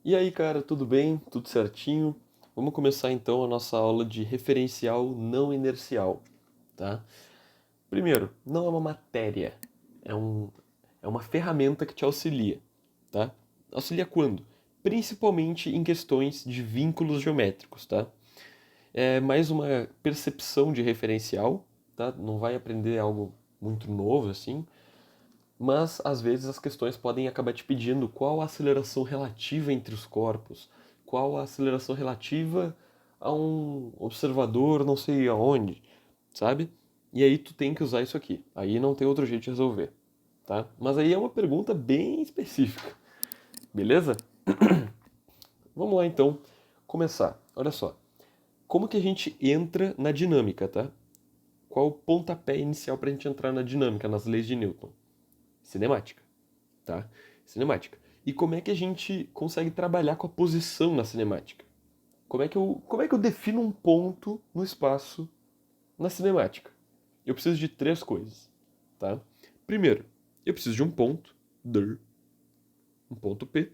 E aí, cara, tudo bem? Tudo certinho? Vamos começar então a nossa aula de referencial não inercial, tá? Primeiro, não é uma matéria, é um, é uma ferramenta que te auxilia, tá? Auxilia quando? Principalmente em questões de vínculos geométricos, tá? É mais uma percepção de referencial, tá? Não vai aprender algo muito novo assim, mas às vezes as questões podem acabar te pedindo qual a aceleração relativa entre os corpos, qual a aceleração relativa a um observador não sei aonde, sabe? E aí tu tem que usar isso aqui. Aí não tem outro jeito de resolver, tá? Mas aí é uma pergunta bem específica, beleza? Vamos lá então começar. Olha só, como que a gente entra na dinâmica, tá? Qual o pontapé inicial para a gente entrar na dinâmica, nas leis de Newton? Cinemática. Tá? Cinemática. E como é que a gente consegue trabalhar com a posição na cinemática? Como é que eu defino um ponto no espaço na cinemática? Eu preciso de três coisas, tá? Primeiro, eu preciso de um ponto, um ponto P.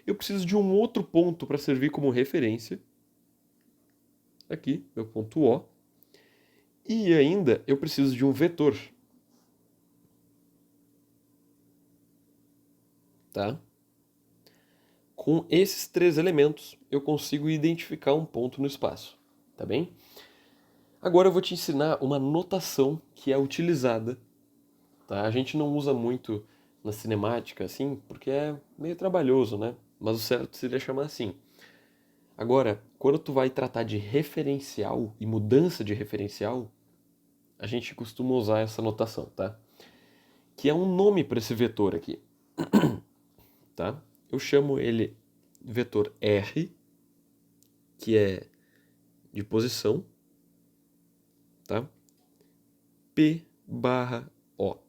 Eu preciso de um outro ponto para servir como referência, aqui, meu ponto O. E ainda eu preciso de um vetor, tá? Com esses três elementos, eu consigo identificar um ponto no espaço, tá bem? Agora eu vou te ensinar uma notação que é utilizada, tá? A gente não usa muito na cinemática, assim, porque é meio trabalhoso, né? Mas o certo seria chamar assim. Agora, quando tu vai tratar de referencial e mudança de referencial, a gente costuma usar essa notação, tá? Que é um nome para esse vetor aqui, tá? Eu chamo ele vetor R, que é de posição, tá? P barra O. O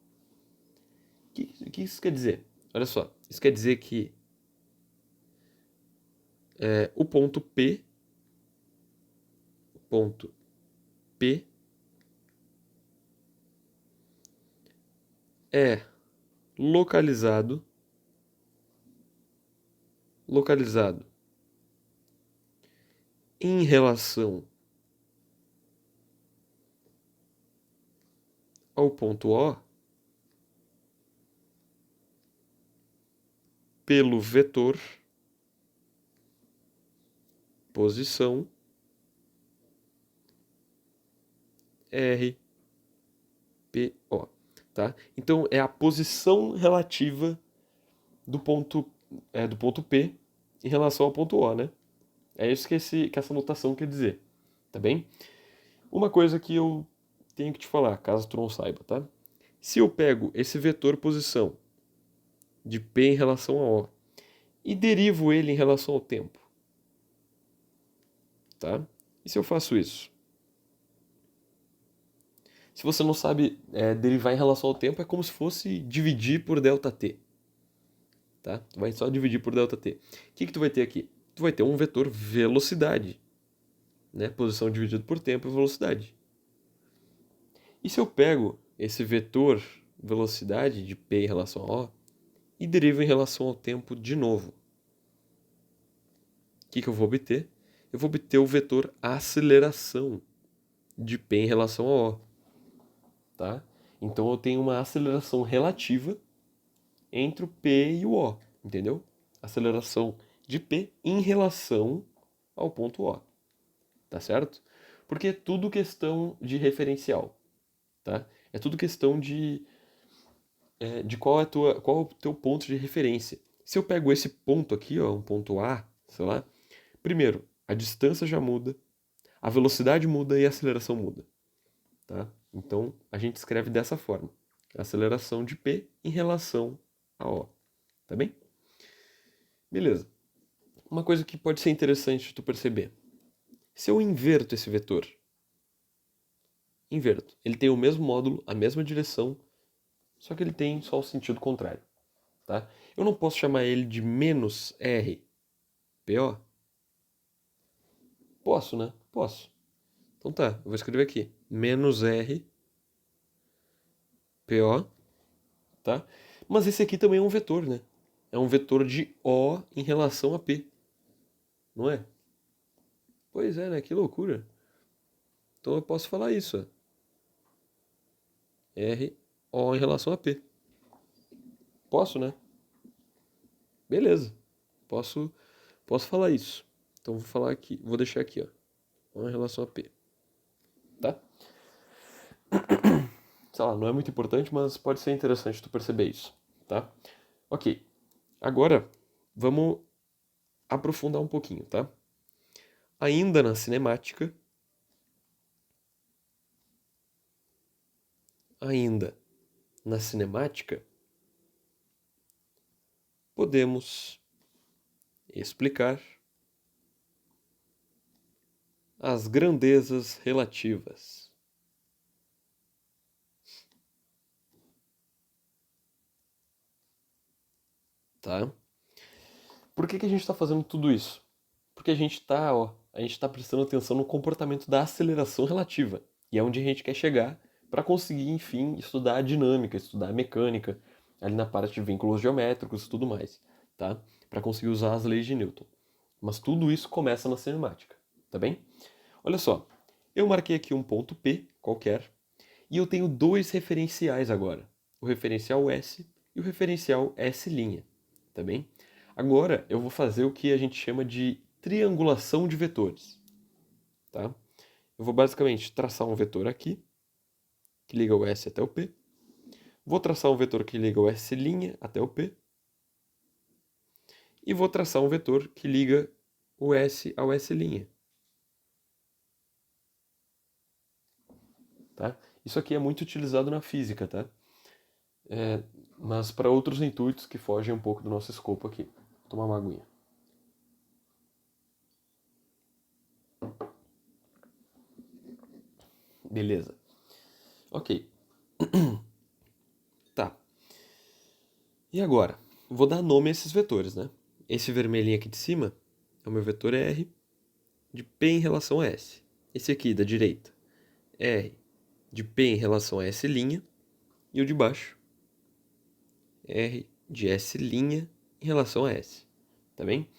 que isso quer dizer? Olha só, isso quer dizer que o ponto P é localizado, localizado em relação ao ponto O pelo vetor posição R, P, O, tá? Então é a posição relativa do ponto P em relação ao ponto O, né? É isso que essa notação quer dizer, tá bem? Uma coisa que eu tenho que te falar, caso tu não saiba, tá? Se eu pego esse vetor posição de P em relação a O e derivo ele em relação ao tempo, tá? E se eu faço isso? Se você não sabe derivar em relação ao tempo, é como se fosse dividir por ΔT, tá? Tu vai só dividir por ΔT. O que tu vai ter aqui? Tu vai ter um vetor velocidade, né? Posição dividido por tempo é velocidade. E se eu pego esse vetor velocidade de P em relação a O e derivo em relação ao tempo de novo, o que eu vou obter? Eu vou obter o vetor aceleração de P em relação a O, tá? Então eu tenho uma aceleração relativa entre o P e o O, entendeu? Aceleração de P em relação ao ponto O, tá certo? Porque é tudo questão de referencial, tá? É tudo questão de qual é o teu ponto de referência. Se eu pego esse ponto aqui, ó, um ponto A, sei lá, primeiro, a distância já muda, a velocidade muda e a aceleração muda, tá? Então, a gente escreve dessa forma. Aceleração de P em relação a O, tá bem? Beleza. Uma coisa que pode ser interessante tu perceber. Se eu inverto esse vetor, inverto, ele tem o mesmo módulo, a mesma direção, só que ele tem só o sentido contrário, tá? Eu não posso chamar ele de menos R, PO? Posso, né? Posso. Então tá, eu vou escrever aqui. Menos R, PO, tá? Mas esse aqui também é um vetor, né? É um vetor de O em relação a P. não é? Pois é, né? Que loucura. Então eu posso falar isso, ó. R, O em relação a P. Posso, né? Beleza. Posso, posso falar isso. Então vou falar aqui, vou deixar aqui, ó. O em relação a P, tá? Sei lá, não é muito importante, mas pode ser interessante tu perceber isso, tá? Ok. Agora vamos aprofundar um pouquinho, tá? Ainda na cinemática, ainda na cinemática, podemos explicar as grandezas relativas. Tá? Por que a gente está fazendo tudo isso? Porque a gente está prestando atenção no comportamento da aceleração relativa. E é onde a gente quer chegar para conseguir, enfim, estudar a dinâmica, estudar a mecânica, ali na parte de vínculos geométricos e tudo mais, tá? Para conseguir usar as leis de Newton. Mas tudo isso começa na cinemática, tá bem? Olha só, eu marquei aqui um ponto P qualquer e eu tenho dois referenciais agora, o referencial S e o referencial S', tá bem? Agora eu vou fazer o que a gente chama de triangulação de vetores, tá? Eu vou basicamente traçar um vetor aqui, que liga o S até o P. Vou traçar um vetor que liga o S' até o P. E vou traçar um vetor que liga o S ao S'. Tá? Isso aqui é muito utilizado na física, tá? Mas para outros intuitos que fogem um pouco do nosso escopo aqui. Vou tomar uma aguinha. Beleza. Ok. Tá. E agora? Vou dar nome a esses vetores, né? Esse vermelhinho aqui de cima é o meu vetor R de P em relação a S. Esse aqui da direita, R de P em relação a S'. E o de baixo, R de S' em relação a S. Tá bem?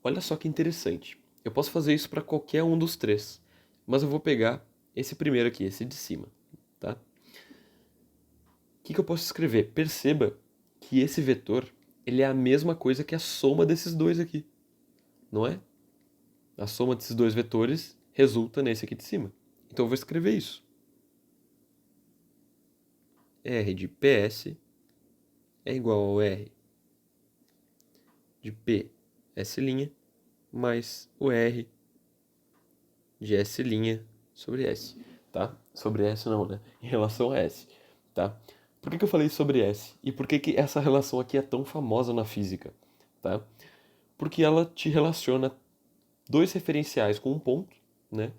Olha só que interessante. Eu posso fazer isso para qualquer um dos três, mas eu vou pegar esse primeiro aqui, esse de cima, tá? O que eu posso escrever? Perceba que esse vetor ele é a mesma coisa que a soma desses dois aqui, não é? A soma desses dois vetores resulta nesse aqui de cima. Então eu vou escrever isso. R de PS é igual ao R de P S' mais o R de S' sobre S, tá? Sobre S não, né? Em relação a S, tá? Por que eu falei sobre S? E por que essa relação aqui é tão famosa na física, tá? Porque ela te relaciona dois referenciais com um ponto, né?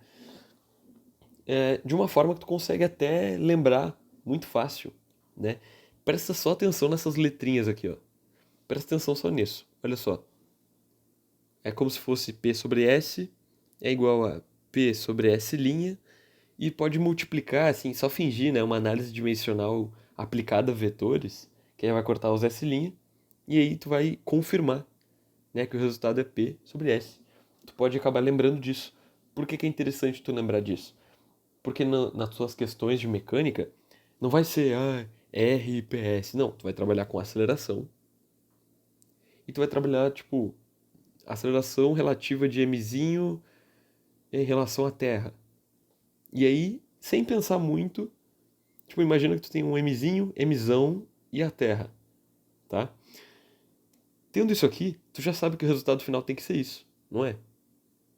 De uma forma que tu consegue até lembrar muito fácil, né? Presta só atenção nessas letrinhas aqui, ó. Presta atenção só nisso. Olha só. É como se fosse P sobre S é igual a P sobre S' e pode multiplicar, assim, só fingir, né? Uma análise dimensional aplicada a vetores, que aí vai cortar os S', e aí tu vai confirmar, né, que o resultado é P sobre S. Tu pode acabar lembrando disso. Por que é interessante tu lembrar disso? Porque nas tuas questões de mecânica, não vai ser R e PS. Não, tu vai trabalhar com aceleração. E tu vai trabalhar, tipo, aceleração relativa de mzinho em relação à Terra. E aí, sem pensar muito, tipo, imagina que tu tem um mzinho, mzão e a Terra, tá? Tendo isso aqui, tu já sabe que o resultado final tem que ser isso, não é?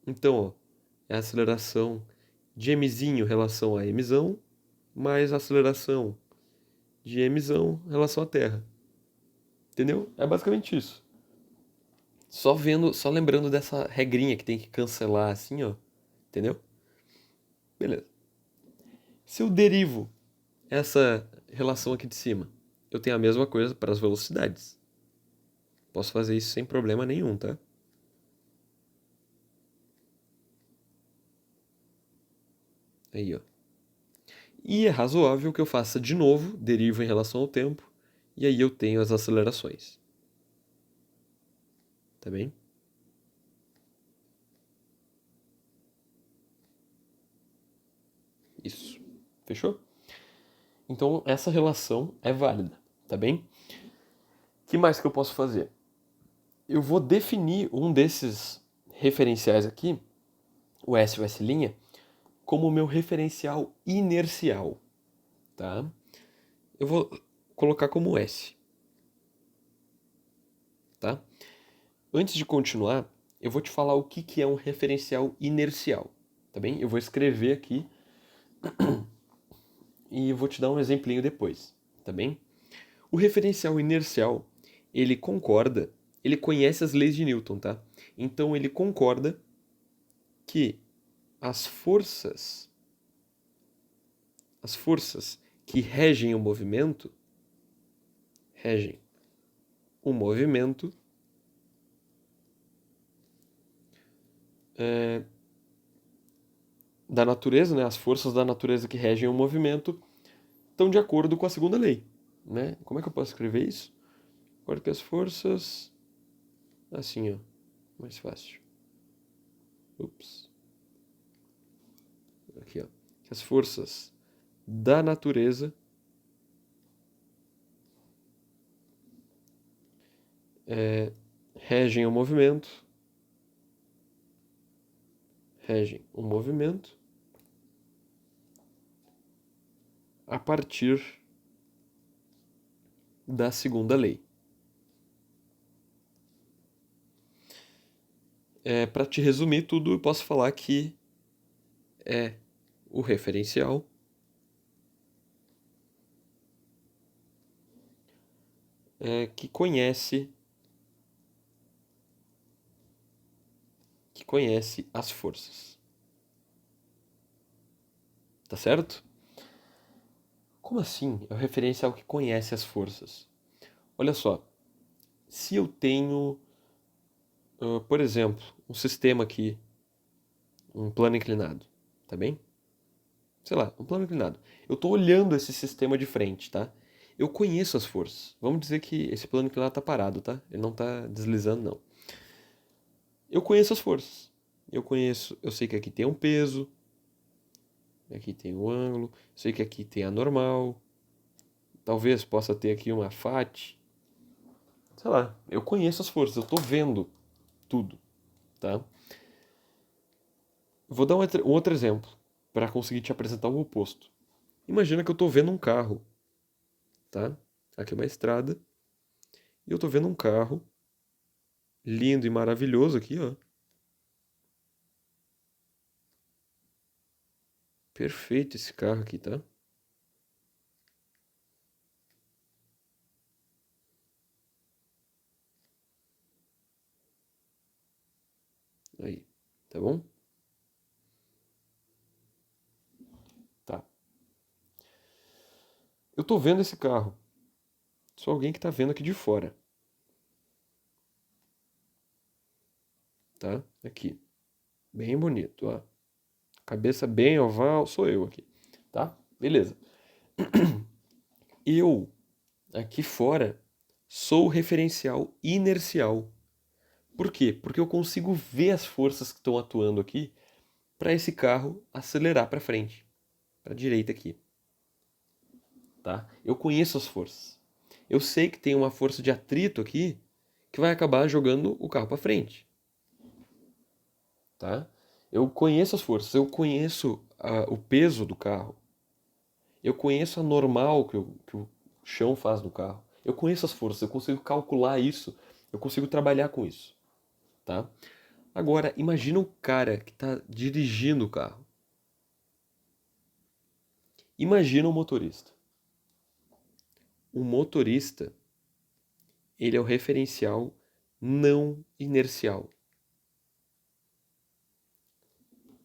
Então, ó, é a aceleração de mzinho em relação a mzão, mais a aceleração de mzão em relação à Terra. Entendeu? É basicamente isso. Só vendo, só lembrando dessa regrinha que tem que cancelar assim, ó. Entendeu? Beleza. Se eu derivo essa relação aqui de cima, eu tenho a mesma coisa para as velocidades. Posso fazer isso sem problema nenhum, tá? Aí, ó. E é razoável que eu faça de novo, derivo em relação ao tempo, e aí eu tenho as acelerações. Tá bem? Fechou? Então, essa relação é válida, tá bem? O que mais que eu posso fazer? Eu vou definir um desses referenciais aqui, o S ou S', como o meu referencial inercial, tá? Eu vou colocar como S, tá? Antes de continuar, eu vou te falar o que é um referencial inercial, tá bem? Eu vou escrever aqui e vou te dar um exemplinho depois, tá bem? O referencial inercial, ele conhece as leis de Newton, tá? Então ele concorda que as forças que regem o movimento da natureza, né, as forças da natureza que regem o movimento, estão de acordo com a segunda lei, né? Como é que eu posso escrever isso? Agora que as forças, assim, ó, mais fácil. Ups. Aqui, ó. Que as forças da natureza regem o movimento, regem o movimento a partir da segunda lei. Para te resumir tudo, eu posso falar que é o referencial que conhece as forças. Tá certo? Como assim? É o referencial que conhece as forças. Olha só, se eu tenho, por exemplo, um sistema aqui, um plano inclinado, tá bem? Sei lá, um plano inclinado. Eu estou olhando esse sistema de frente, tá? Eu conheço as forças. Vamos dizer que esse plano inclinado está parado, tá? Ele não está deslizando, não. Eu conheço as forças. Eu sei que aqui tem um peso, aqui tem um ângulo, sei que aqui tem a normal, talvez possa ter aqui uma fat. Sei lá, eu conheço as forças, eu estou vendo tudo, tá? Vou dar um outro exemplo para conseguir te apresentar o oposto. Imagina que eu estou vendo um carro, tá? Aqui é uma estrada e eu estou vendo um carro lindo e maravilhoso aqui, ó. Perfeito esse carro aqui, tá? Aí, tá bom? Tá. Eu tô vendo esse carro. Sou alguém que tá vendo aqui de fora, tá? Aqui. Bem bonito, ó. Cabeça bem oval, sou eu aqui, tá? Beleza. Eu, aqui fora, sou o referencial inercial. Por quê? Porque eu consigo ver as forças que estão atuando aqui para esse carro acelerar para frente, para a direita aqui, tá? Eu conheço as forças. Eu sei que tem uma força de atrito aqui que vai acabar jogando o carro para frente, tá? Eu conheço as forças, eu conheço o peso do carro, eu conheço a normal que o chão faz no carro, eu conheço as forças, eu consigo calcular isso, eu consigo trabalhar com isso, tá? Agora, imagina um cara que está dirigindo o carro. Imagina um motorista. O motorista, ele é o referencial não inercial.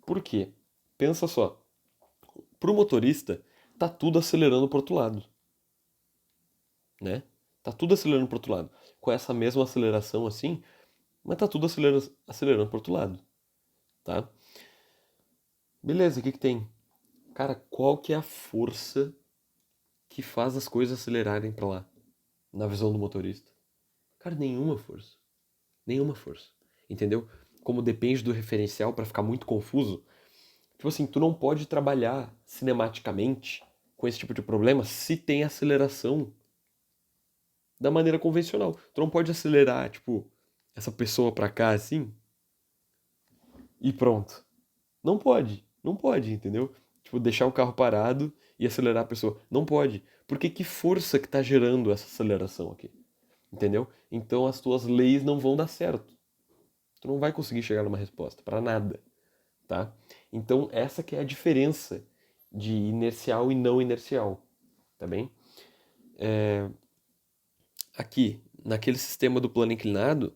Por quê? Pensa só. Para o motorista, tá tudo acelerando para o outro lado, né? Tá tudo acelerando para o outro lado. Com essa mesma aceleração assim, mas tá tudo acelerando para o outro lado, tá? Beleza, o que que tem? Cara, qual que é a força que faz as coisas acelerarem para lá, na visão do motorista? Cara, nenhuma força. Nenhuma força. Entendeu? Como depende do referencial, para ficar muito confuso, Tipo assim, tu não pode trabalhar cinematicamente com esse tipo de problema se tem aceleração da maneira convencional. Tu não pode acelerar, tipo, essa pessoa pra cá assim e pronto. Não pode. Não pode, entendeu? Tipo, deixar o carro parado e acelerar a pessoa. Não pode. Porque que força que tá gerando essa aceleração aqui? Entendeu? Então as tuas leis não vão dar certo. Tu não vai conseguir chegar numa resposta pra nada, tá? Então essa que é a diferença de inercial e não inercial, tá bem? Aqui, naquele sistema do plano inclinado,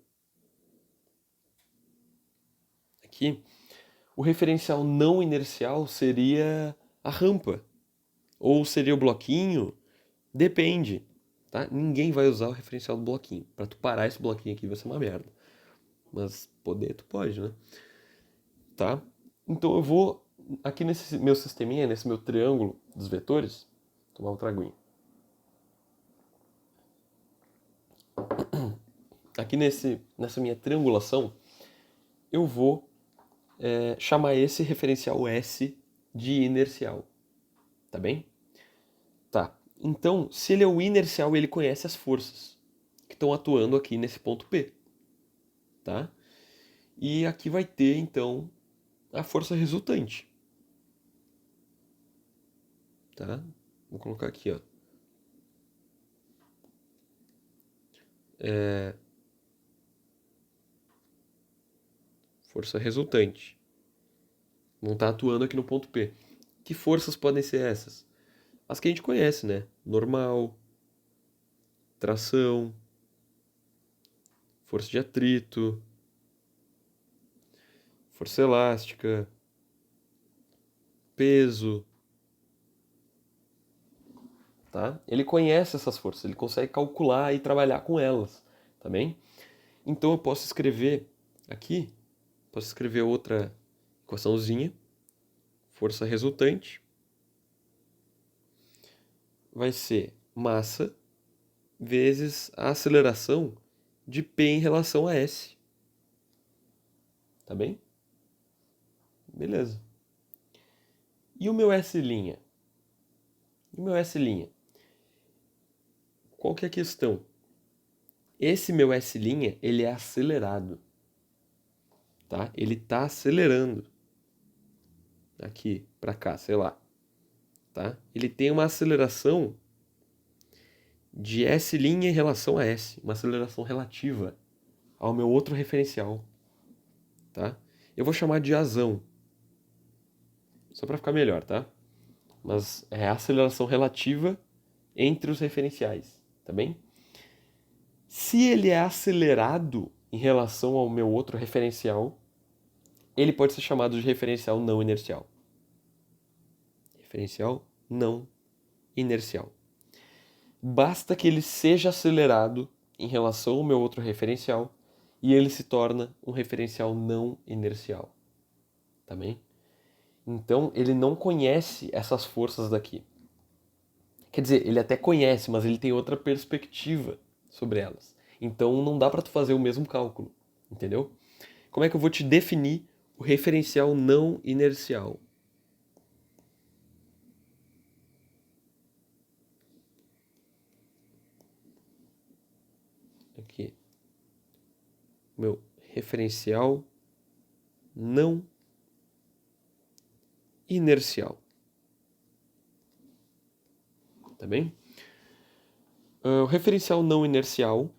aqui, o referencial não inercial seria a rampa, ou seria o bloquinho, depende, tá? Ninguém vai usar o referencial do bloquinho. Pra tu parar esse bloquinho aqui vai ser uma merda. Mas poder tu pode, né? Tá? Então eu vou aqui nesse meu sisteminha, nesse meu triângulo dos vetores, tomar um traguinho. Aqui nessa minha triangulação, eu vou chamar esse referencial S de inercial, tá bem? Tá. Então, se ele é o inercial, ele conhece as forças que estão atuando aqui nesse ponto P, tá? E aqui vai ter, então, a força resultante, tá? Vou colocar aqui, ó. Força resultante. Vão estar atuando aqui no ponto P. Que forças podem ser essas? As que a gente conhece, né? Normal, tração, força de atrito, força elástica, peso, tá? Ele conhece essas forças, ele consegue calcular e trabalhar com elas, tá bem? Então eu posso escrever aqui, posso escrever outra equaçãozinha, força resultante vai ser massa vezes a aceleração de P em relação a S, tá bem? Beleza. E o meu S'? E o meu S'? Qual que é a questão? Esse meu S', ele é acelerado, tá? Ele tá acelerando aqui para cá, sei lá, tá? Ele tem uma aceleração de S' em relação a S, uma aceleração relativa ao meu outro referencial, tá? Eu vou chamar de azão, só para ficar melhor, tá? Mas é a aceleração relativa entre os referenciais, tá bem? Se ele é acelerado em relação ao meu outro referencial, ele pode ser chamado de referencial não inercial. Referencial não inercial. Basta que ele seja acelerado em relação ao meu outro referencial e ele se torna um referencial não inercial. Tá bem? Então ele não conhece essas forças daqui. Quer dizer, ele até conhece, mas ele tem outra perspectiva sobre elas. Então não dá para tu fazer o mesmo cálculo, entendeu? Como é que eu vou te definir o referencial não inercial? Aqui, meu referencial não inercial. Tá bem? O referencial não inercial,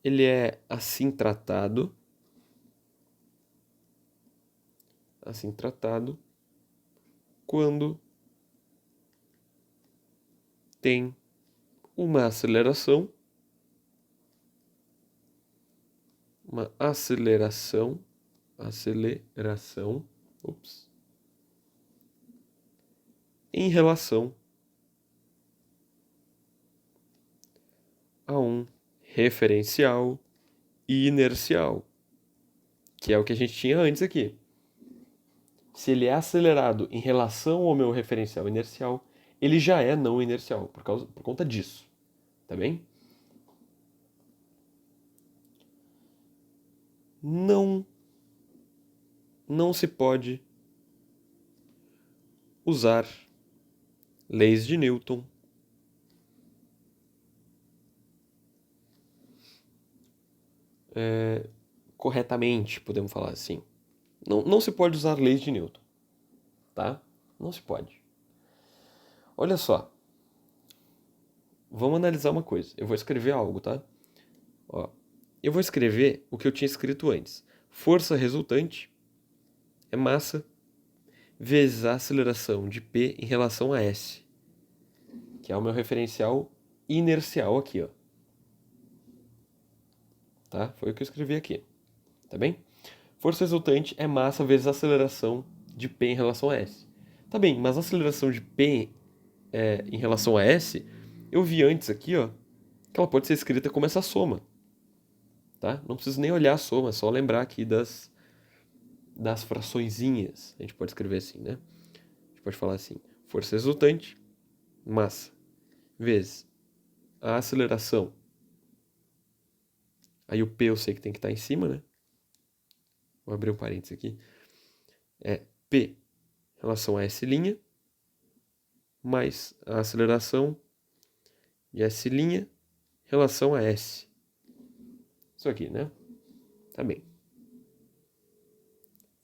ele é assim tratado quando tem uma aceleração, ups, em relação a um referencial inercial, que é o que a gente tinha antes aqui. Se ele é acelerado em relação ao meu referencial inercial, ele já é não inercial, por conta disso. Tá bem? Não, não se pode usar leis de Newton corretamente, podemos falar assim. Não se pode usar leis de Newton, tá? Não se pode. Olha só, vamos analisar uma coisa. Eu vou escrever algo, tá? Ó, eu vou escrever o que eu tinha escrito antes. Força resultante é massa vezes a aceleração de P em relação a S, que é o meu referencial inercial aqui, ó. Tá? Foi o que eu escrevi aqui, tá bem? Força resultante é massa vezes a aceleração de P em relação a S. Tá bem, mas a aceleração de P em relação a S, eu vi antes aqui, ó, que ela pode ser escrita como essa soma, tá? Não preciso nem olhar a soma, é só lembrar aqui das fraçõezinhas. A gente pode escrever assim, né? A gente pode falar assim, força resultante, massa, vezes a aceleração. Aí o P eu sei que tem que estar em cima, né? Vou abrir um parênteses aqui. É P em relação a S', mais a aceleração de S' em relação a S. Isso aqui, né? Tá bem.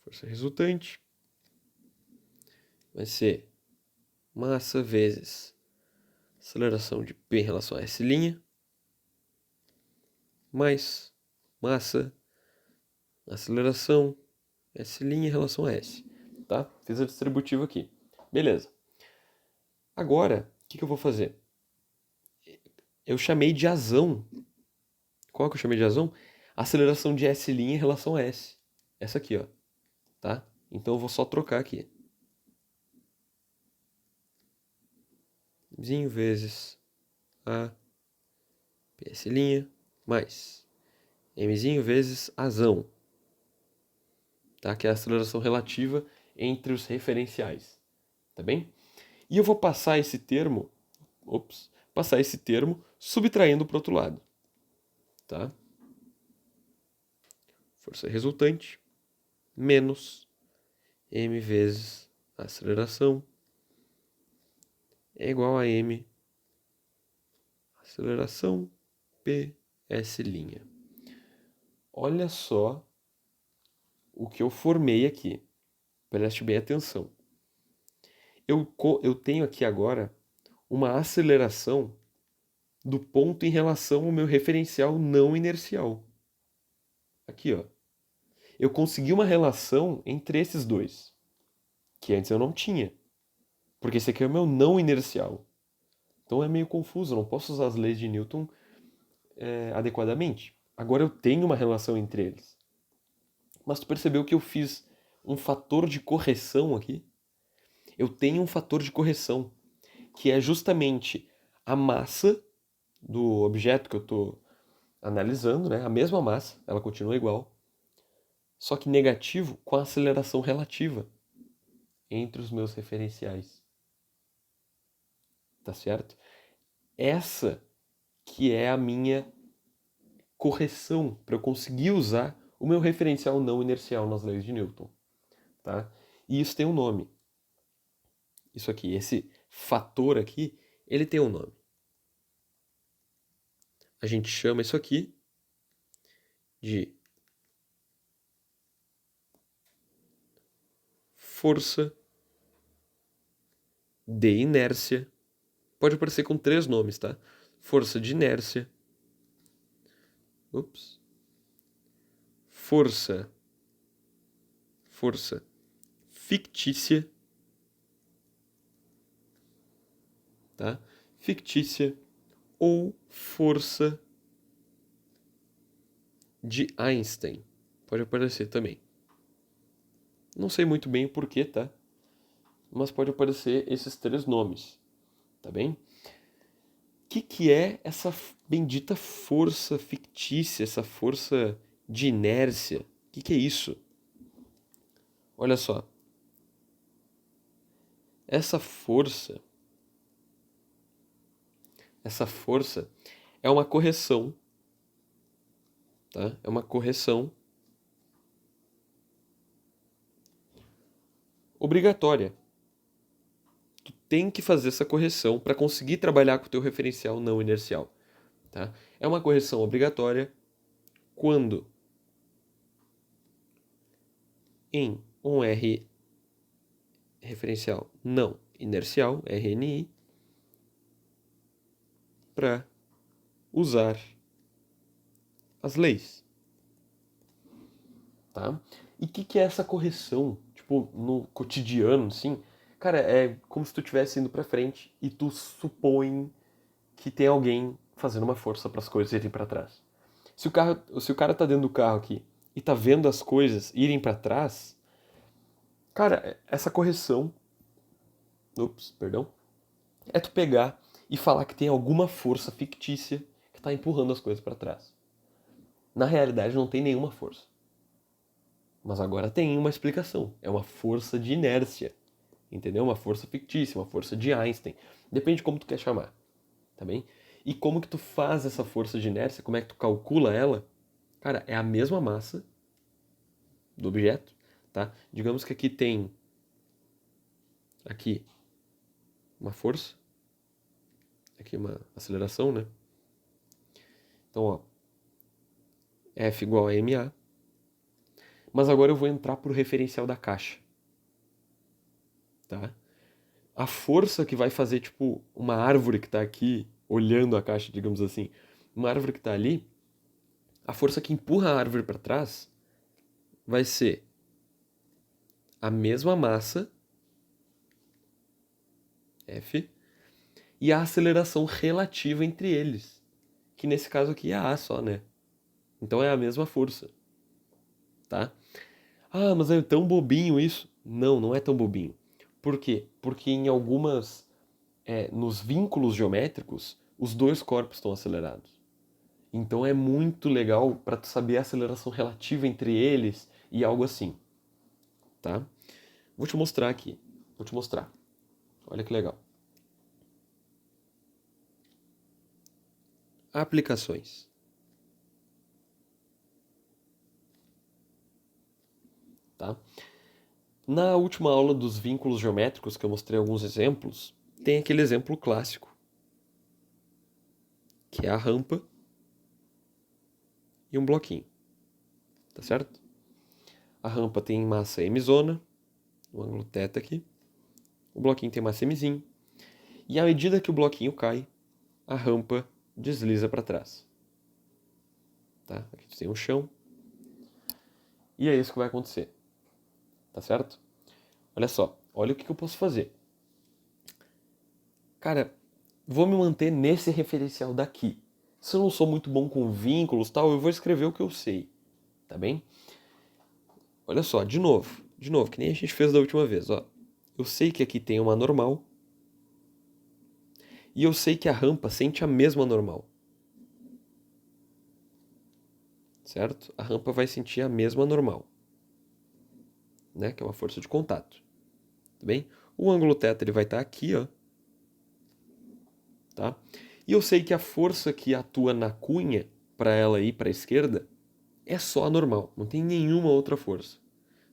Força resultante vai ser massa vezes aceleração de P em relação a S', mais massa, aceleração, S' em relação a S. Tá? Fiz a distributiva aqui. Beleza. Agora, o que eu vou fazer? Eu chamei de azão. Qual que eu chamei de azão? Aceleração de S' em relação a S. Essa aqui, ó. Tá? Então eu vou só trocar aqui. Vezes a PS' mais M vezes azão. Tá? Que é a aceleração relativa entre os referenciais. Tá bem? E eu vou passar esse termo, subtraindo para o outro lado. Tá? Força resultante menos m vezes a aceleração é igual a m aceleração ps'. Olha só o que eu formei aqui. Preste bem atenção. Eu tenho aqui agora uma aceleração do ponto em relação ao meu referencial não inercial. Aqui, ó. Eu consegui uma relação entre esses dois, que antes eu não tinha. Porque esse aqui é o meu não inercial. Então é meio confuso, eu não posso usar as leis de Newton adequadamente. Agora eu tenho uma relação entre eles. Mas tu percebeu que eu fiz um fator de correção aqui? Eu tenho um fator de correção, que é justamente a massa do objeto que eu estou analisando, né? A mesma massa, ela continua igual, só que negativo com a aceleração relativa entre os meus referenciais. Tá certo? Essa que é a minha correção para eu conseguir usar o meu referencial não inercial nas leis de Newton, tá? E isso tem um nome. Isso aqui, esse fator aqui, ele tem um nome. A gente chama isso aqui de força de inércia. Pode aparecer com 3 nomes, tá? Força de inércia. Força fictícia, tá? Fictícia ou força de Einstein. Pode aparecer também. Não sei muito bem o porquê, tá? Mas pode aparecer esses 3 nomes, tá bem? O que é essa bendita força fictícia, essa força de inércia? O que é isso? Olha só. Essa força é uma correção, tá? É uma correção obrigatória tem que fazer essa correção para conseguir trabalhar com o teu referencial não inercial. Tá? É uma correção obrigatória quando em um R referencial não inercial, RNI, para usar as leis. Tá? E o que é essa correção? Tipo, no cotidiano, assim? Cara, é como se tu estivesse indo pra frente e tu supõe que tem alguém fazendo uma força para as coisas irem para trás. Se o cara tá dentro do carro aqui e tá vendo as coisas irem para trás, cara, essa correção, perdão, é tu pegar e falar que tem alguma força fictícia que tá empurrando as coisas para trás. Na realidade não tem nenhuma força. Mas agora tem uma explicação. É uma força de inércia. Entendeu? Uma força fictícia, uma força de Einstein. Depende de como tu quer chamar. Tá bem? E como que tu faz essa força de inércia? Como é que tu calcula ela? Cara, é a mesma massa do objeto, tá? Digamos que aqui tem aqui uma força, aqui uma aceleração, né? Então, ó, F igual a ma. Mas agora eu vou entrar pro referencial da caixa, tá? A força que vai fazer, tipo, uma árvore que tá aqui olhando a caixa, digamos assim, uma árvore que tá ali, a força que empurra a árvore para trás vai ser a mesma massa, F, e a aceleração relativa entre eles, que nesse caso aqui é a só, né? Então é a mesma força, tá? Ah, mas é tão bobinho isso? Não, não é tão bobinho. Por quê? Porque em algumas, nos vínculos geométricos, os dois corpos estão acelerados. Então é muito legal para tu saber a aceleração relativa entre eles e algo assim, tá? Vou te mostrar aqui. Vou te mostrar. Olha que legal. Aplicações. Tá? Na última aula dos vínculos geométricos, que eu mostrei alguns exemplos, tem aquele exemplo clássico, que é a rampa e um bloquinho. Tá certo? A rampa tem massa mzona, o ângulo θ aqui. O bloquinho tem massa mzinho. E à medida que o bloquinho cai, a rampa desliza para trás. Tá? Aqui tem um chão. E é isso que vai acontecer. Tá certo? Olha só, olha o que eu posso fazer. Cara, vou me manter nesse referencial daqui. Se eu não sou muito bom com vínculos e tal, eu vou escrever o que eu sei. Tá bem? Olha só, de novo, que nem a gente fez da última vez, ó. Eu sei que aqui tem uma normal. E eu sei que a rampa sente a mesma normal. Certo? A rampa vai sentir a mesma normal. Né? Que é uma força de contato. Tá bem? O ângulo θ ele vai estar aqui, ó. Tá? E eu sei que a força que atua na cunha para ela ir para a esquerda é só a normal, não tem nenhuma outra força.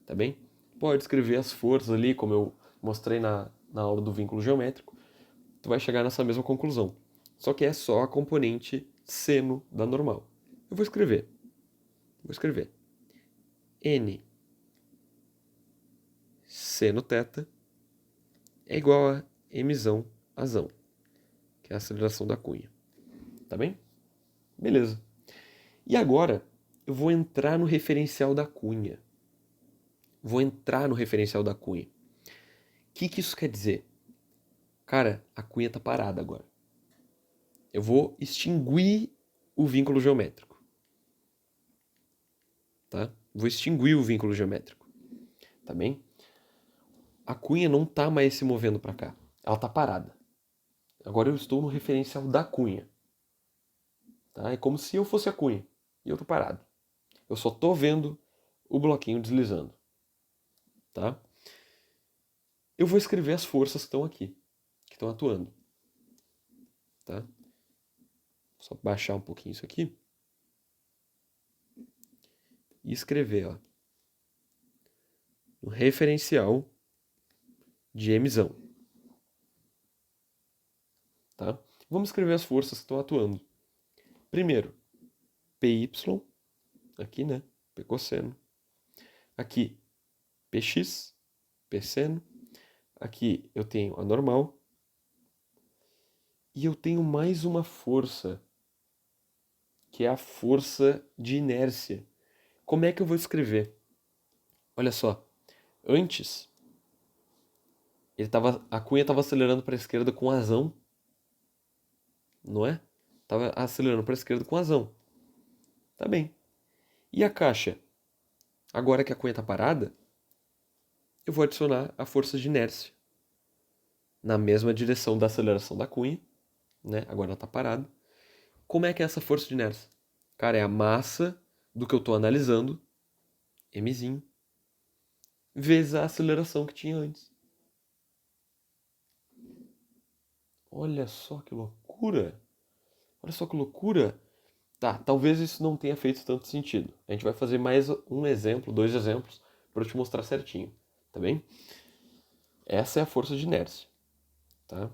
Tá bem? Pode escrever as forças ali, como eu mostrei na aula do vínculo geométrico. Tu vai chegar nessa mesma conclusão. Só que é só a componente seno da normal. Eu vou escrever. N seno θ é igual a mzão azão, que é a aceleração da cunha. Tá bem? Beleza. E agora eu vou entrar no referencial da cunha. O que isso quer dizer? Cara, a cunha tá parada agora. Eu vou extinguir o vínculo geométrico. Tá? Vou extinguir o vínculo geométrico. Tá bem? A cunha não tá mais se movendo para cá. Ela tá parada. Agora eu estou no referencial da cunha. Tá? É como se eu fosse a cunha. E eu tô parado. Eu só tô vendo o bloquinho deslizando. Tá? Eu vou escrever as forças que estão aqui. Que estão atuando. Tá? Só baixar um pouquinho isso aqui. E escrever, ó. No referencial de mzão. tá? Vamos escrever as forças que estão atuando. Primeiro, PY, aqui, né? P cosseno. Aqui, PX, P seno. Aqui eu tenho a normal. E eu tenho mais uma força, que é a força de inércia. Como é que eu vou escrever? Olha só, antes a cunha estava acelerando para a esquerda com razão, não é? Estava acelerando para a esquerda com razão. Tá bem. E a caixa? Agora que a cunha está parada, eu vou adicionar a força de inércia na mesma direção da aceleração da cunha, né? Agora ela está parada. Como é que é essa força de inércia? Cara, é a massa do que eu estou analisando, mzinho, vezes a aceleração que tinha antes. Olha só que loucura! Olha só que loucura! Tá, talvez isso não tenha feito tanto sentido. A gente vai fazer mais um exemplo, 2 exemplos, para eu te mostrar certinho, tá bem? Essa é a força de inércia, tá?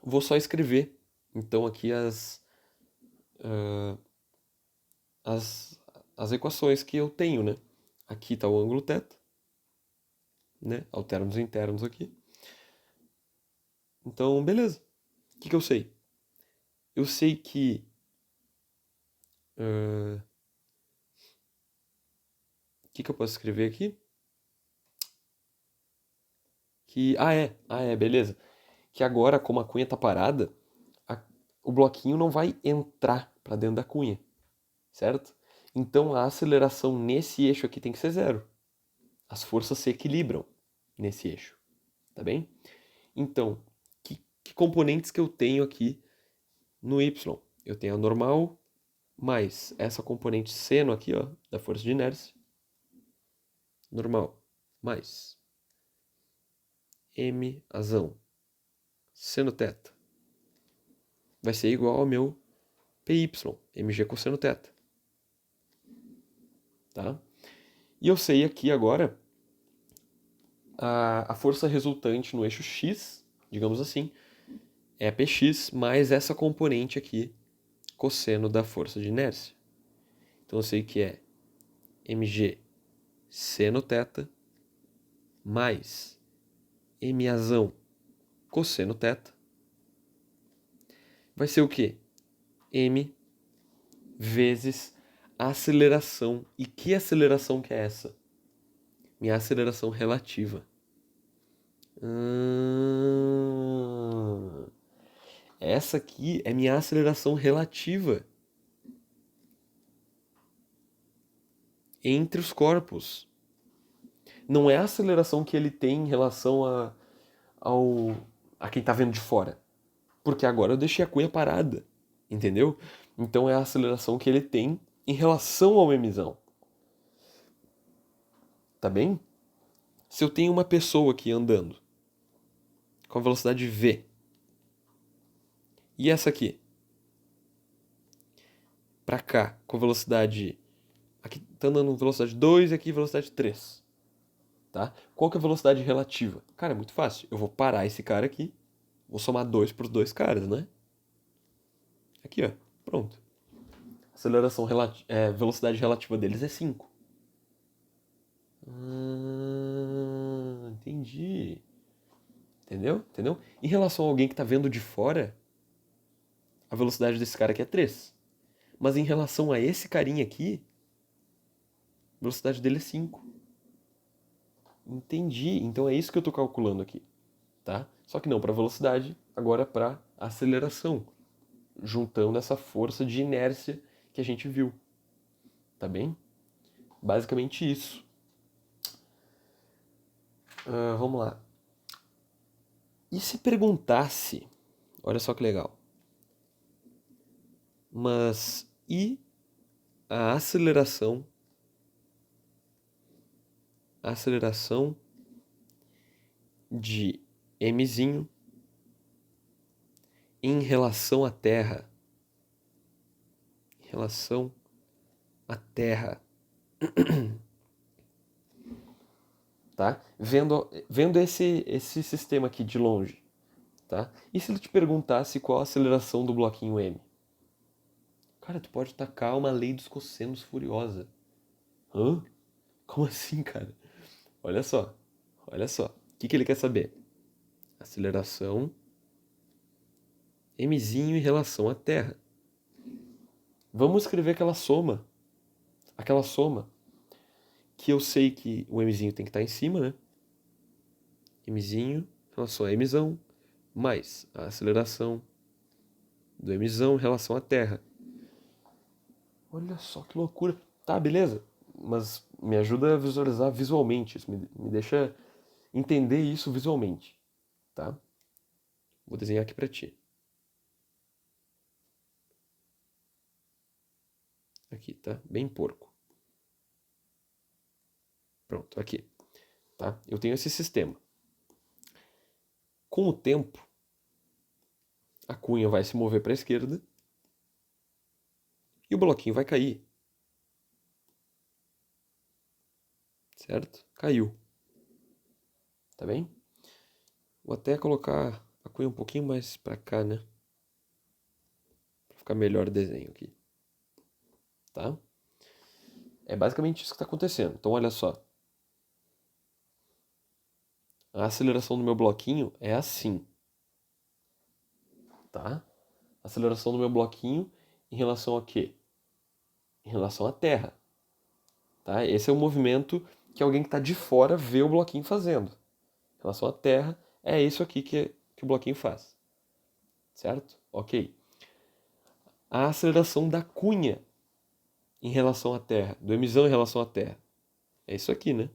Vou só escrever, então, aqui as, as equações que eu tenho, né? Aqui está o ângulo θ, né? Alternos internos aqui. Então, beleza. O que eu sei? Eu sei que o que eu posso escrever aqui? Beleza. Que agora, como a cunha tá parada, o bloquinho não vai entrar para dentro da cunha, certo? Então a aceleração nesse eixo aqui tem que ser zero. As forças se equilibram nesse eixo, tá bem? Então, que componentes que eu tenho aqui no Y? Eu tenho a normal mais essa componente seno aqui, ó, da força de inércia. Normal mais m razão seno θ vai ser igual ao meu PY, mg cosseno θ. Tá? E eu sei aqui agora a força resultante no eixo X, digamos assim, é Px mais essa componente aqui, cosseno da força de inércia. Então eu sei que é mg seno θ mais m razão cosseno θ vai ser o quê? M vezes a aceleração. E que aceleração que é essa? Minha aceleração relativa. Essa aqui é minha aceleração relativa entre os corpos. Não é a aceleração que ele tem em relação a quem está vendo de fora. Porque agora eu deixei a cunha parada. Entendeu? Então é a aceleração que ele tem em relação ao emissão. Tá bem? Se eu tenho uma pessoa aqui andando com a velocidade v, e essa aqui para cá com velocidade, aqui tá andando velocidade 2 e aqui velocidade 3, tá? Qual que é a velocidade relativa? Cara, é muito fácil. Eu vou parar esse cara aqui, vou somar 2 para os dois caras, né? Aqui, ó, pronto. Velocidade relativa deles é 5. Entendi. Entendeu? Entendeu? Em relação a alguém que tá vendo de fora, a velocidade desse cara aqui é 3. Mas em relação a esse carinha aqui, a velocidade dele é 5. Entendi. Então é isso que eu tô calculando aqui, tá? Só que não para velocidade, agora para aceleração, juntando essa força de inércia que a gente viu. Tá bem? Basicamente isso. Vamos lá. E se perguntasse, olha só que legal, mas e a aceleração de mzinho em relação à Terra? Em relação à Terra. Tá? Vendo esse sistema aqui de longe, tá? E se ele te perguntasse qual a aceleração do bloquinho M? Cara, tu pode tacar uma lei dos cossenos furiosa. Hã? Como assim, cara? Olha só, olha só. O que ele quer saber? Aceleração mzinho em relação à Terra. Vamos escrever aquela soma, que eu sei que o mzinho tem que estar em cima, né? Mzinho em relação a mzão, mais a aceleração do mzão em relação à Terra. Olha só que loucura. Tá, beleza. Mas me ajuda a visualizar visualmente isso. Me deixa entender isso visualmente, tá? Vou desenhar aqui pra ti. Aqui, tá? Bem porco. Pronto, aqui. Tá? Eu tenho esse sistema. Com o tempo, a cunha vai se mover para a esquerda e o bloquinho vai cair. Certo? Caiu. Tá bem? Vou até colocar a cunha um pouquinho mais para cá, né? Para ficar melhor o desenho aqui. Tá? É basicamente isso que está acontecendo. Então, olha só. A aceleração do meu bloquinho é assim. Tá? A aceleração do meu bloquinho em relação a quê? Em relação à Terra. Tá? Esse é o movimento que alguém que está de fora vê o bloquinho fazendo. Em relação à Terra, é isso aqui que o bloquinho faz. Certo? Ok. A aceleração da cunha em relação à Terra, do emissão em relação à Terra. É isso aqui, né?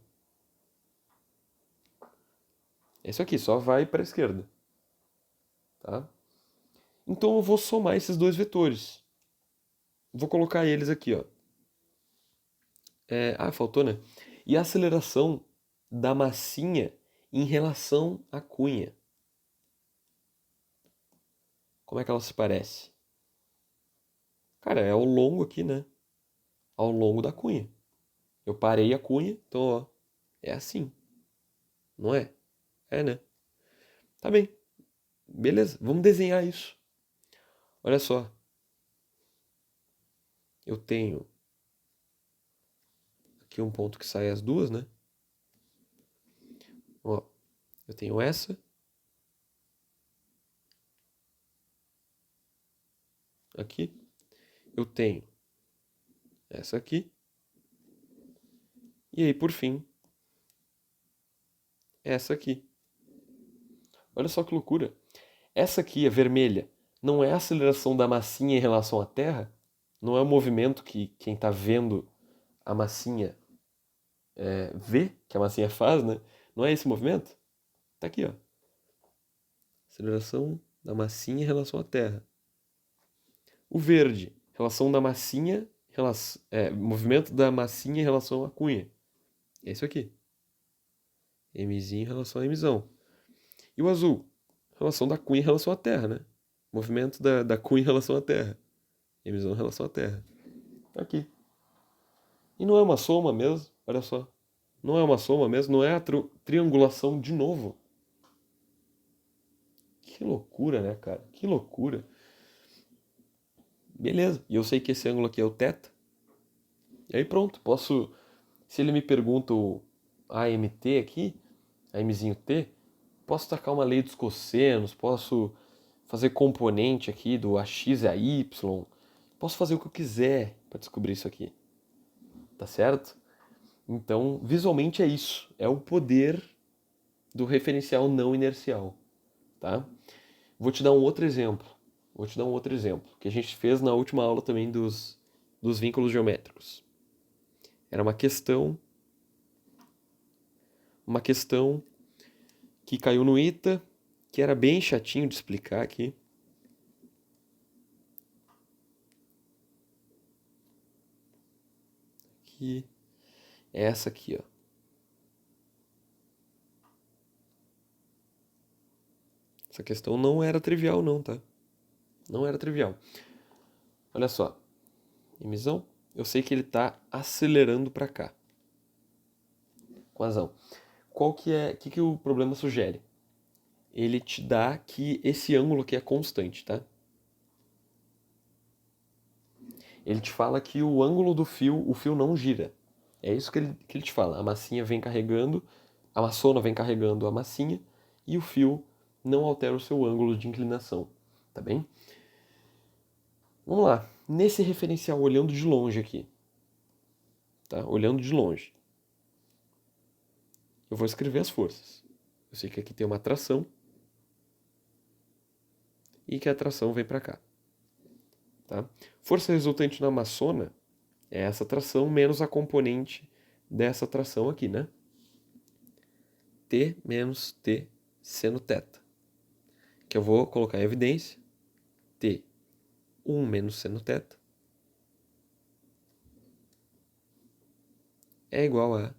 É isso aqui, só vai para a esquerda. Tá? Então eu vou somar esses dois vetores. Vou colocar eles aqui, ó. Faltou, né? E a aceleração da massinha em relação à cunha. Como é que ela se parece? Cara, é ao longo aqui, né? Ao longo da cunha. Eu parei a cunha, então, ó, é assim. Não é? É, né? Tá bem. Beleza, vamos desenhar isso. Olha só. Eu tenho aqui um ponto que sai as duas, né? Ó, eu tenho essa. Aqui. Eu tenho essa aqui. E aí, por fim, essa aqui. Olha só que loucura. Essa aqui, a vermelha, não é a aceleração da massinha em relação à Terra? Não é o movimento que quem está vendo a massinha vê que a massinha faz, né? Não é esse movimento? Tá aqui, ó. Aceleração da massinha em relação à Terra. O verde, relação da massinha, movimento da massinha em relação à cunha. É isso aqui. Mzinho em relação a Mzão. E o azul, relação da cunha em relação à Terra, né? Movimento da cunha em relação à Terra. Mzão em relação à Terra. Tá aqui. E não é uma soma mesmo, olha só. Não é uma soma mesmo, não é a triangulação de novo. Que loucura, né, cara? Que loucura. Beleza, e eu sei que esse ângulo aqui é o θ. E aí pronto, posso... Se ele me pergunta o AMT aqui, AMzinho T, posso tacar uma lei dos cossenos, posso fazer componente aqui do AX e AY, posso fazer o que eu quiser para descobrir isso aqui. Tá certo? Então, visualmente é isso. É o poder do referencial não inercial. Tá? Vou te dar um outro exemplo. Que a gente fez na última aula também dos vínculos geométricos. Era uma questão que caiu no ITA, que era bem chatinho de explicar aqui. Que é essa aqui, ó. Essa questão não era trivial não, tá? Não era trivial. Olha só. Emissão, eu sei que ele está acelerando para cá. Com razão. O que o problema sugere? ele te dá que esse ângulo aqui é constante, tá? Ele te fala que o ângulo do fio, o fio não gira. É isso que ele te fala. A massinha vem carregando, a maçona vem carregando a massinha e o fio não altera o seu ângulo de inclinação, tá bem? Vamos lá. Nesse referencial, olhando de longe aqui, tá? Olhando de longe, eu vou escrever as forças. Eu sei que aqui tem uma atração e que a atração vem para cá, tá? Força resultante na maçona é essa tração menos a componente dessa tração aqui, né? T menos T seno θ. Que eu vou colocar em evidência. T1 menos seno θ é igual a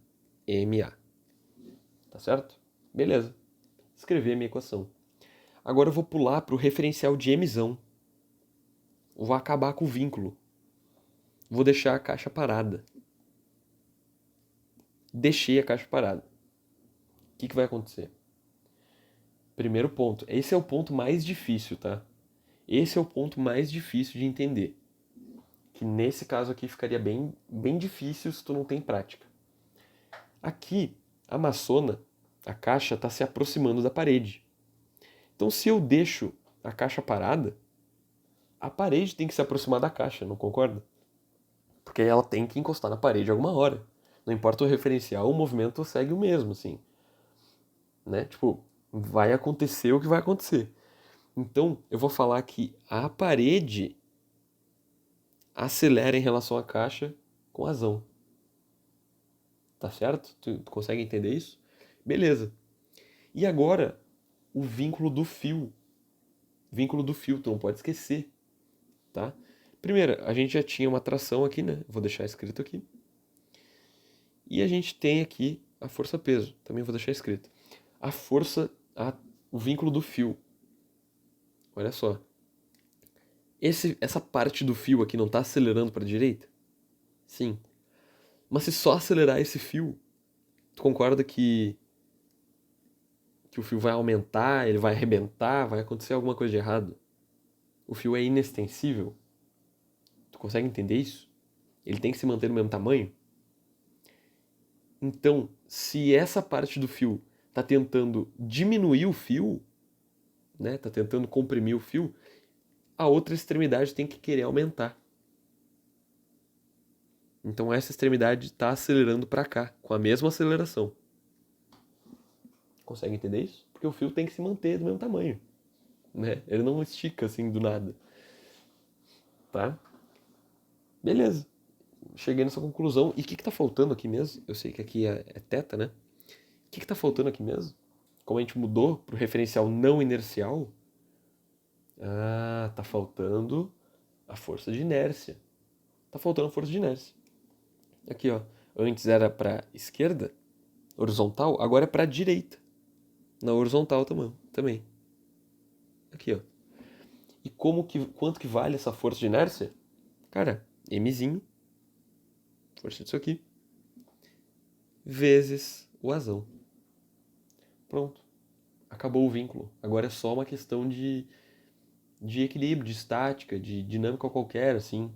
MA. Tá certo? Beleza. Escrevi a minha equação. Agora eu vou pular para o referencial de Mzão. Vou acabar com o vínculo. Vou deixar a caixa parada. Deixei a caixa parada. O que vai acontecer? Primeiro ponto. Esse é o ponto mais difícil, tá? Esse é o ponto mais difícil de entender. Que nesse caso aqui ficaria bem, bem difícil se tu não tem prática. Aqui, a maçona, a caixa, está se aproximando da parede. Então, se eu deixo a caixa parada, a parede tem que se aproximar da caixa, não concorda? Porque ela tem que encostar na parede alguma hora. Não importa o referencial, o movimento segue o mesmo, assim. Né? Tipo, vai acontecer o que vai acontecer. Então, eu vou falar que a parede acelera em relação à caixa com razão. Tá certo? Tu consegue entender isso? Beleza. E agora, o vínculo do fio. Vínculo do fio, tu não pode esquecer, tá? Primeiro, a gente já tinha uma tração aqui, né? Vou deixar escrito aqui. E a gente tem aqui a força-peso. Também vou deixar escrito. A força, o vínculo do fio. Olha só. Essa parte do fio aqui não está acelerando para a direita? Sim. Mas se só acelerar esse fio, tu concorda que o fio vai aumentar, ele vai arrebentar, vai acontecer alguma coisa de errado? O fio é inextensível. Tu consegue entender isso? Ele tem que se manter no mesmo tamanho? Então, se essa parte do fio está tentando diminuir o fio, né, está tentando comprimir o fio, a outra extremidade tem que querer aumentar. Então essa extremidade está acelerando para cá, com a mesma aceleração. Consegue entender isso? Porque o fio tem que se manter do mesmo tamanho, né? Ele não estica assim do nada. Tá? Beleza. Cheguei nessa conclusão. E o que está faltando aqui mesmo? Eu sei que aqui é θ, né? O que está faltando aqui mesmo? Como a gente mudou para o referencial não inercial, tá faltando a força de inércia. Tá faltando a força de inércia. Aqui, ó. Antes era para esquerda, horizontal, agora é para direita. Na horizontal também. Aqui, ó. E quanto que vale essa força de inércia? Cara, Mzinho, força disso aqui, vezes o Azão. Pronto. Acabou o vínculo. Agora é só uma questão de equilíbrio, de estática, de dinâmica qualquer, assim.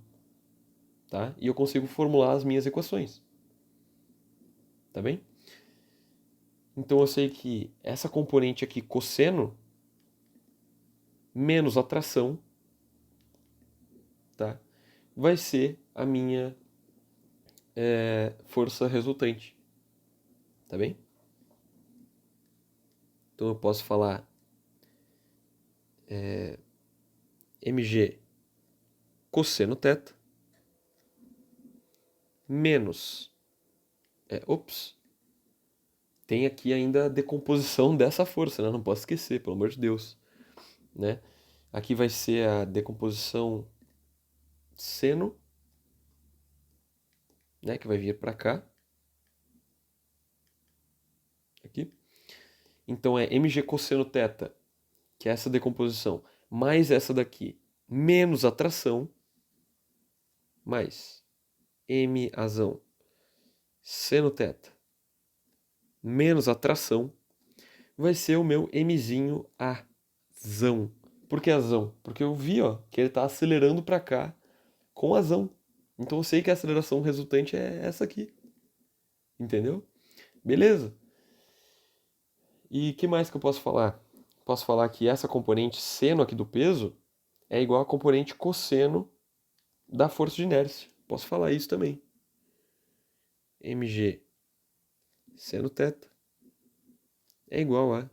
Tá? E eu consigo formular as minhas equações. Tá bem? Então eu sei que essa componente aqui, cosseno, menos atração, tá? Vai ser a minha força resultante. Tá bem? Então eu posso falar mg cosseno θ menos... tem aqui ainda a decomposição dessa força, né? Não posso esquecer, pelo amor de Deus. Né? Aqui vai ser a decomposição seno, né? Que vai vir para cá. Aqui. Então é mg cosseno θ, que é essa decomposição, mais essa daqui, menos a tração, mais m seno θ, menos a tração, vai ser o meu Mzinho azão. Por que azão? Porque eu vi, ó, que ele está acelerando para cá com azão. Então eu sei que a aceleração resultante é essa aqui. Entendeu? Beleza. E que mais que eu posso falar? Posso falar que essa componente seno aqui do peso é igual à componente cosseno da força de inércia. Posso falar isso também. Mg seno θ é igual a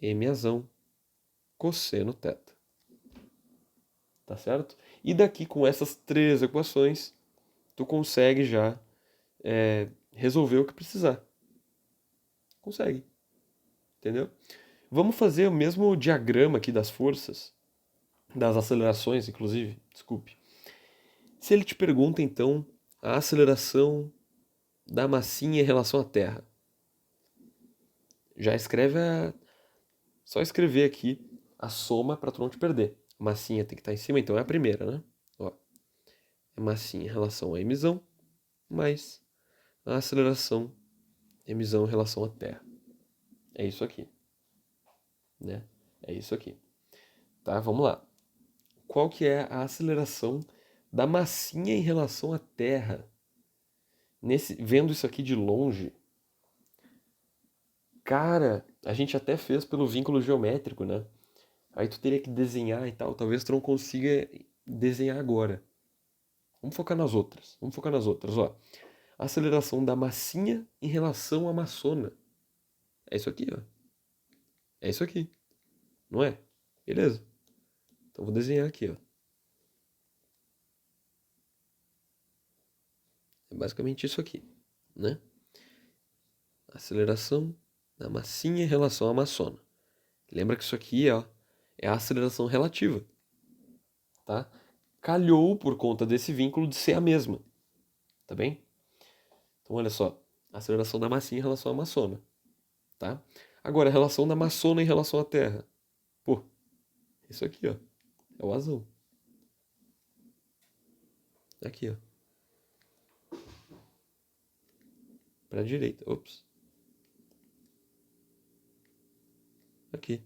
M azão cosseno θ. Tá certo? E daqui com essas três equações, tu consegue já resolver o que precisar. Consegue. Entendeu? Vamos fazer o mesmo diagrama aqui das forças, das acelerações, inclusive. Desculpe. Se ele te pergunta, então, a aceleração da massinha em relação à Terra, já escreve só escrever aqui a soma para tu não te perder. A massinha tem que estar em cima, então é a primeira, né? Ó, é massinha em relação a mzão, mais a aceleração mzão em relação à Terra. É isso aqui, né? É isso aqui. Tá, vamos lá. Qual que é a aceleração da massinha em relação à Terra? Vendo isso aqui de longe, cara, a gente até fez pelo vínculo geométrico, né? Aí tu teria que desenhar e tal. Talvez tu não consiga desenhar agora. Vamos focar nas outras. Vamos focar nas outras, ó. A aceleração da massinha em relação à massona. É isso aqui, ó. É isso aqui. Não é? Beleza. Então vou desenhar aqui, ó. É basicamente isso aqui, né? Aceleração da massinha em relação à massona. Lembra que isso aqui, ó, é a aceleração relativa, tá? Calhou por conta desse vínculo de ser a mesma, tá bem? Então olha só, aceleração da massinha em relação à massona, tá? Agora a relação da massona em relação à Terra. Pô, isso aqui, ó, é o azul. Aqui, ó. Pra direita, ops. Aqui,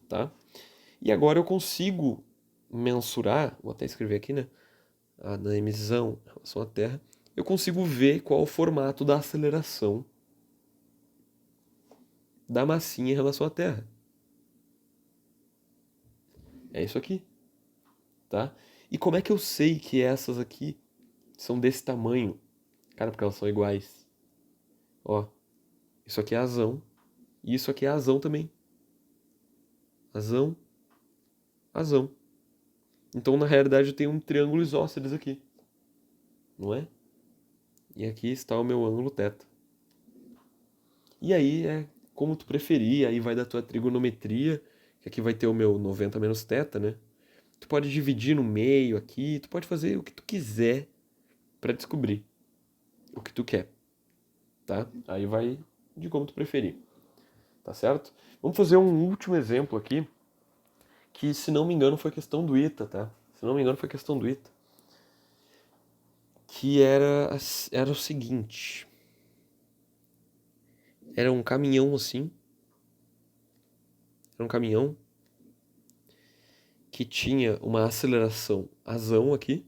tá? E agora eu consigo mensurar, vou até escrever aqui, né? A da emissão em relação à Terra. Eu consigo ver qual é o formato da aceleração da massinha em relação à Terra. É isso aqui, tá? E como é que eu sei que essas aqui são desse tamanho? Cara, porque elas são iguais. Ó, isso aqui é azão e isso aqui é azão também. Azão, azão. Então, na realidade, eu tenho um triângulo isósceles aqui, não é? E aqui está o meu ângulo θ. E aí é como tu preferir, aí vai da tua trigonometria, que aqui vai ter o meu 90 menos θ, né? Tu pode dividir no meio aqui, tu pode fazer o que tu quiser para descobrir o que tu quer, tá? Aí vai de como tu preferir, tá certo? Vamos fazer um último exemplo aqui, que se não me engano foi questão do ITA, tá? Se não me engano foi questão do ITA. Que era o seguinte. Era um caminhão assim. Era um caminhão que tinha uma aceleração azão aqui.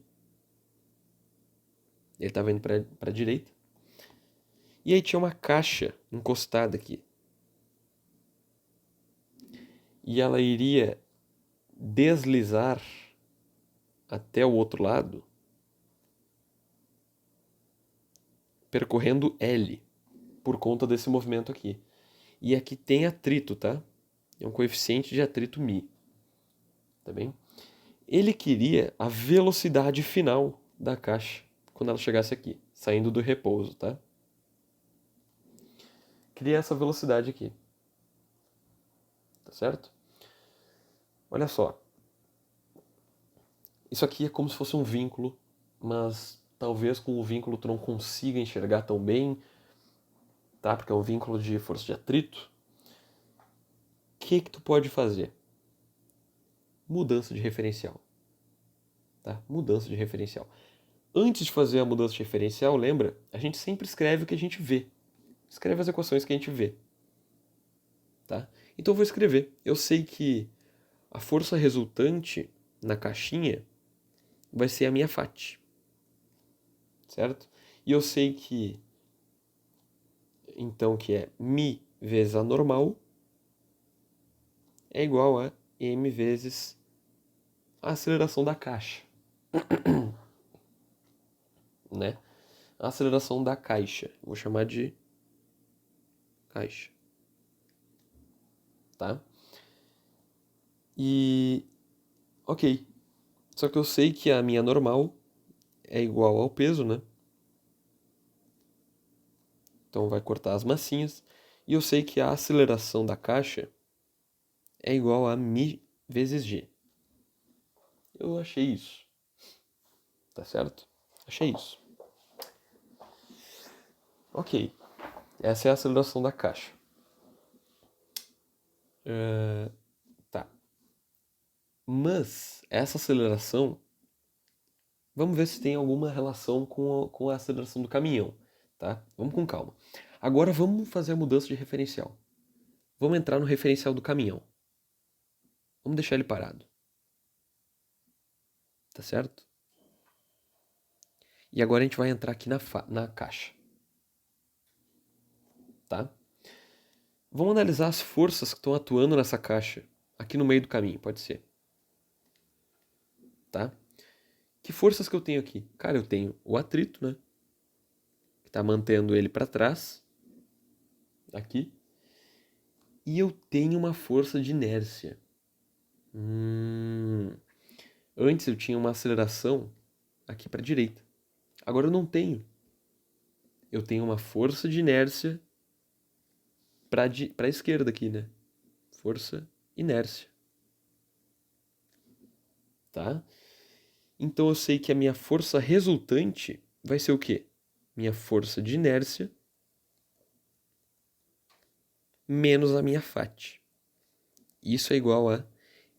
Ele estava indo para a direita. E aí tinha uma caixa encostada aqui. E ela iria deslizar até o outro lado, percorrendo L, por conta desse movimento aqui. E aqui tem atrito, tá? É um coeficiente de atrito μ. Tá bem? Ele queria a velocidade final da caixa quando ela chegasse aqui, saindo do repouso, tá? Queria essa velocidade aqui. Tá certo? Olha só. Isso aqui é como se fosse um vínculo, mas talvez com o vínculo tu não consiga enxergar tão bem, tá? Porque é um vínculo de força de atrito. O que tu pode fazer? Mudança de referencial. Tá? Mudança de referencial. Antes de fazer a mudança de referencial, lembra? A gente sempre escreve o que a gente vê. escreve as equações que a gente vê, tá? Então eu vou escrever. Eu sei que a força resultante na caixinha vai ser a minha FAT, certo? E eu sei que, então, que é μ vezes a normal é igual a m vezes a aceleração da caixa, né? A aceleração da caixa. Vou chamar de caixa, tá? E, ok. Só que eu sei que a minha normal é igual ao peso, né? Então vai cortar as massinhas. E eu sei que a aceleração da caixa é igual a μ vezes g. Eu achei isso. Tá certo? Achei isso. Ok. Essa é a aceleração da caixa. Tá. Mas essa aceleração, vamos ver se tem alguma relação com a aceleração do caminhão, tá? Vamos com calma. Agora vamos fazer a mudança de referencial. Vamos entrar no referencial do caminhão. Vamos deixar ele parado. Tá certo? E agora a gente vai entrar aqui na caixa. Tá? Vamos analisar as forças que estão atuando nessa caixa. Aqui no meio do caminho, pode ser. Tá? Que forças que eu tenho aqui? Cara, eu tenho o atrito, né? Que tá mantendo ele para trás. Aqui. E eu tenho uma força de inércia. Antes eu tinha uma aceleração aqui para a direita. Agora eu não tenho. Eu tenho uma força de inércia para a esquerda aqui, né? Força, inércia. Tá? Então eu sei que a minha força resultante vai ser o quê? Minha força de inércia menos a minha FAT. Isso é igual a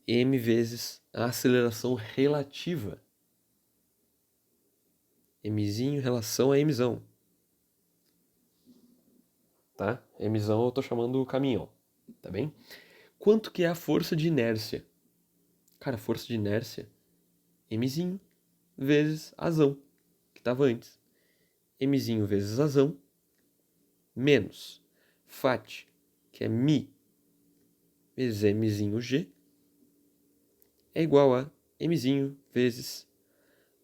m vezes a aceleração relativa. Mzinho em relação a mzão. Tá? Mzão eu estou chamando o caminhão. Tá bem? Quanto que é a força de inércia? Cara, força de inércia, mzinho vezes azão, que estava antes. Mzinho vezes azão, menos FAT, que é mi, vezes mzinho g, é igual a mzinho vezes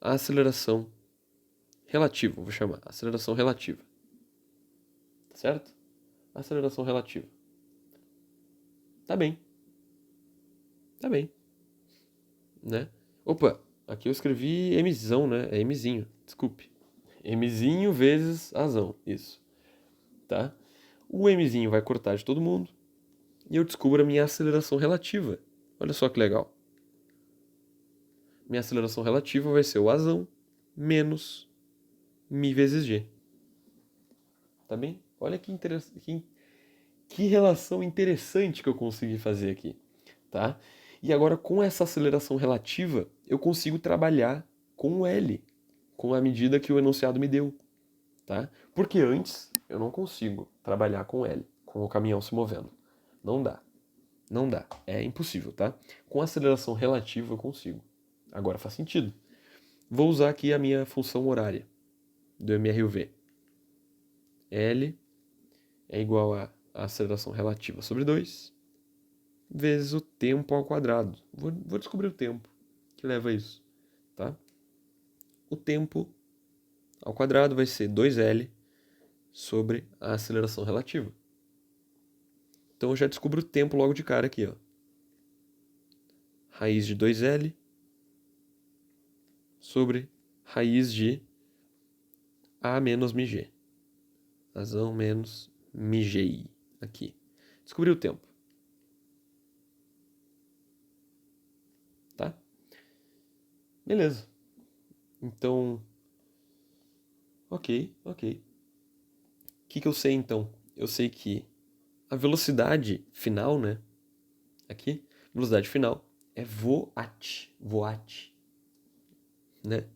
a aceleração relativa, vou chamar, aceleração relativa. Certo? Aceleração relativa. Tá bem. Tá bem. Né? Opa, aqui eu escrevi mzão, né? É mzinho, desculpe. Mzinho vezes azão, isso. Tá? O mzinho vai cortar de todo mundo e eu descubro a minha aceleração relativa. Olha só que legal. Minha aceleração relativa vai ser o azão menos mi vezes g. Tá bem? Olha que relação interessante que eu consegui fazer aqui, tá? E agora com essa aceleração relativa, eu consigo trabalhar com o L, com a medida que o enunciado me deu, tá? Porque antes eu não consigo trabalhar com L, com o caminhão se movendo. Não dá. Não dá. É impossível, tá? Com aceleração relativa eu consigo. Agora faz sentido. Vou usar aqui a minha função horária do MRUV. L é igual a aceleração relativa sobre 2 vezes o tempo ao quadrado. Vou descobrir o tempo que leva a isso, tá? O tempo ao quadrado vai ser 2L sobre a aceleração relativa. Então eu já descubro o tempo logo de cara aqui, ó. Raiz de 2L sobre raiz de A menos μg. Razão menos μgi. Aqui. Descobri o tempo. Tá? Beleza. Então, ok. O que eu sei então? Eu sei que a velocidade final, né? Aqui, velocidade final é voat, né?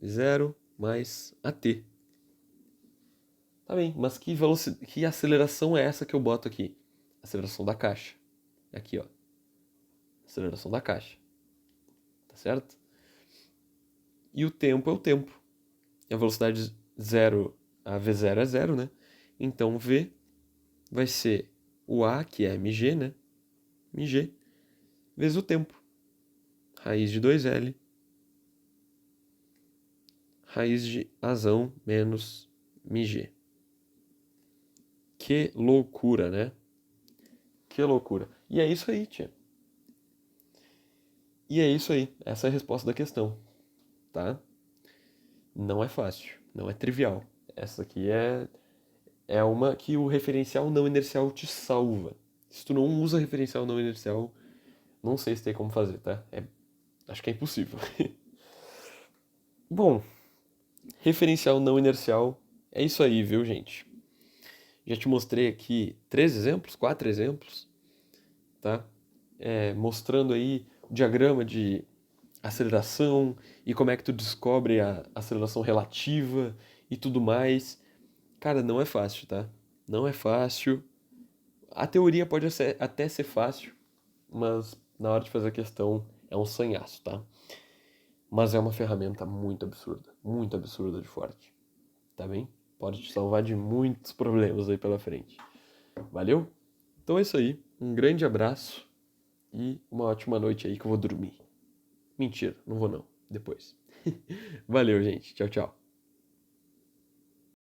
0 mais at. Tá bem, mas que aceleração é essa que eu boto aqui? Aceleração da caixa. Aqui, ó. Aceleração da caixa. Tá certo? E o tempo é o tempo. A velocidade zero, a V0 é zero, né? Então V vai ser o A, que é mg, né? mg, vezes o tempo. Raiz de 2L, raiz de Azão menos mg. Que loucura, né? Que loucura. E é isso aí, tia. E é isso aí. Essa é a resposta da questão, tá? Não é fácil, não é trivial. Essa aqui é uma que o referencial não inercial te salva. Se tu não usa referencial não inercial, não sei se tem como fazer, tá? Acho que é impossível. Bom, referencial não inercial é isso aí, viu, gente? Já te mostrei aqui 3 exemplos, 4 exemplos, tá? Mostrando aí o diagrama de aceleração e como é que tu descobre a aceleração relativa e tudo mais. Cara, não é fácil, tá? Não é fácil. A teoria pode até ser fácil, mas na hora de fazer a questão é um sanhaço, tá? Mas é uma ferramenta muito absurda de forte, tá bem? Pode te salvar de muitos problemas aí pela frente. Valeu? Então é isso aí. Um grande abraço e uma ótima noite aí que eu vou dormir. Mentira, não vou não. Depois. Valeu, gente. Tchau, tchau.